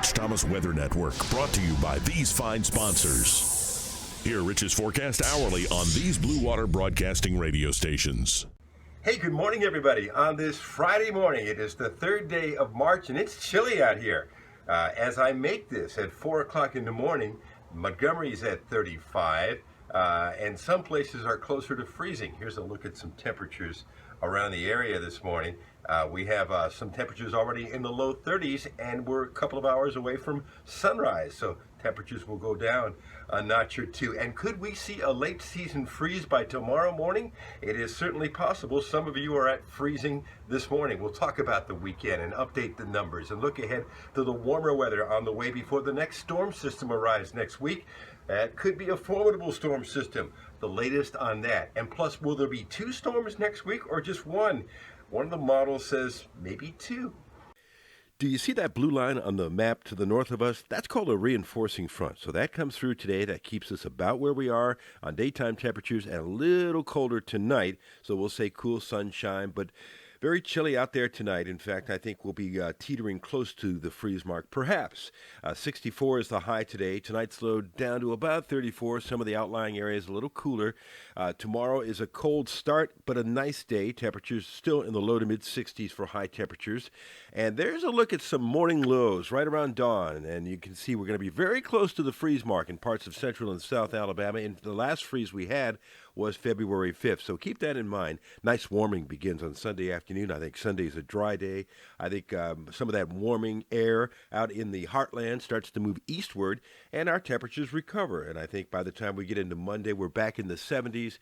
Rich Thomas Weather Network, brought to you by these fine sponsors. Hear Rich's forecast hourly on these Blue Water Broadcasting radio stations. Hey, good morning, everybody. On this Friday morning, it is the third day of March, and it's chilly out here. As I make this at 4 o'clock in the morning, Montgomery's at 35, and some places are closer to freezing. Here's a look at some temperatures around the area this morning. We have some temperatures already in the low 30s, and we're a couple of hours away from sunrise, so temperatures will go down a notch or two. And could we see a late season freeze by tomorrow morning? It is certainly possible. Some of you are at freezing this morning. We'll talk about the weekend and update the numbers and look ahead to the warmer weather on the way before the next storm system arrives next week. That could be a formidable storm system. The latest on that. And plus, will there be two storms next week or just one? One of the models says maybe two. Do you see that blue line on the map to the north of us? That's called a reinforcing front. So that comes through today. That keeps us about where we are on daytime temperatures and a little colder tonight. So we'll say cool sunshine, but very chilly out there tonight. In fact, I think we'll be teetering close to the freeze mark, perhaps. 64 is the high today. Tonight's low down to about 34. Some of the outlying areas a little cooler. Tomorrow is a cold start, but a nice day. Temperatures still in the low to mid-60s for high temperatures. And there's a look at some morning lows right around dawn. And you can see we're going to be very close to the freeze mark in parts of central and south Alabama. And the last freeze we had was February 5th. So keep that in mind. Nice warming begins on Sunday afternoon. I think Sunday's a dry day. I think some of that warming air out in the heartland starts to move eastward, and our temperatures recover. And I think by the time we get into Monday, we're back in the 70s.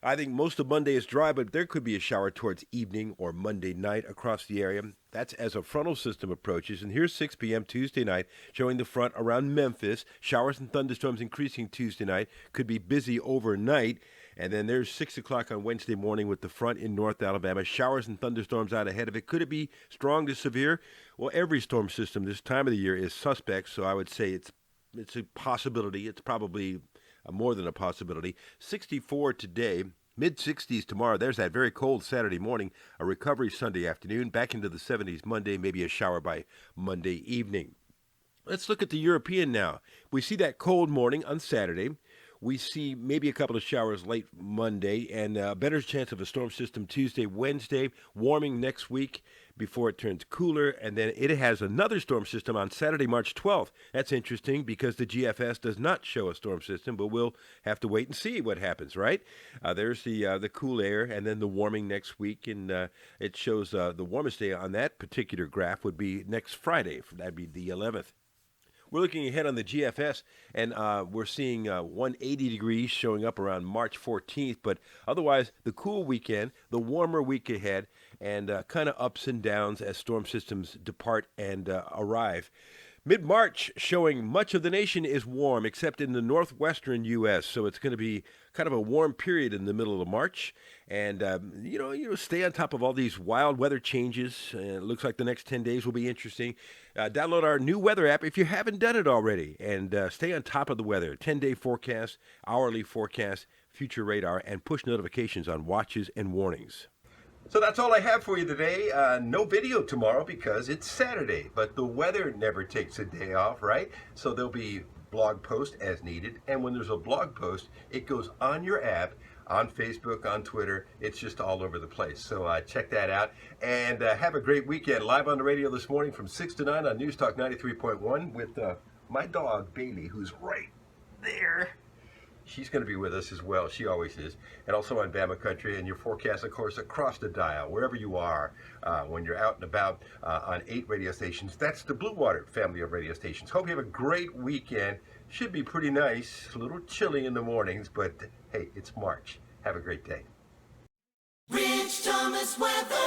I think most of Monday is dry, but there could be a shower towards evening or Monday night across the area. That's as a frontal system approaches. And here's 6 p.m. Tuesday night, showing the front around Memphis. Showers and thunderstorms increasing Tuesday night. Could be busy overnight. And then there's 6 o'clock on Wednesday morning with the front in North Alabama. Showers and thunderstorms out ahead of it. Could it be strong to severe? Well, every storm system this time of the year is suspect, so I would say it's a possibility. It's probably more than a possibility. 64 today, mid-60s tomorrow. There's that very cold Saturday morning. A recovery Sunday afternoon. Back into the 70s Monday. Maybe a shower by Monday evening. Let's look at the European now. We see that cold morning on Saturday. We see maybe a couple of showers late Monday and a better chance of a storm system Tuesday, Wednesday, warming next week before it turns cooler. And then it has another storm system on Saturday, March 12th. That's interesting because the GFS does not show a storm system, but we'll have to wait and see what happens, right? There's the cool air and then the warming next week. And it shows the warmest day on that particular graph would be next Friday. That'd be the 11th. We're looking ahead on the GFS, and we're seeing 180 degrees showing up around March 14th. But otherwise, the cool weekend, the warmer week ahead, and kind of ups and downs as storm systems depart and arrive. Mid-March showing much of the nation is warm, except in the northwestern U.S., so it's going to be kind of a warm period in the middle of March. And, stay on top of all these wild weather changes. It looks like the next 10 days will be interesting. Download our new weather app if you haven't done it already, and stay on top of the weather. 10-day forecast, hourly forecast, future radar, and push notifications on watches and warnings. So that's all I have for you today. No video tomorrow because it's Saturday, but the weather never takes a day off, right? So there'll be blog post as needed. And when there's a blog post, it goes on your app, on Facebook, on Twitter. It's just all over the place. So check that out. And have a great weekend. Live on the radio this morning from 6 to 9 on News Talk 93.1 with my dog, Bailey, who's right there. She's going to be with us as well. She always is. And also on Bama Country and your forecast, of course, across the dial, wherever you are, when you're out and about on 8 radio stations. That's the Blue Water family of radio stations. Hope you have a great weekend. Should be pretty nice. A little chilly in the mornings, but hey, it's March. Have a great day. Rich Thomas Weather.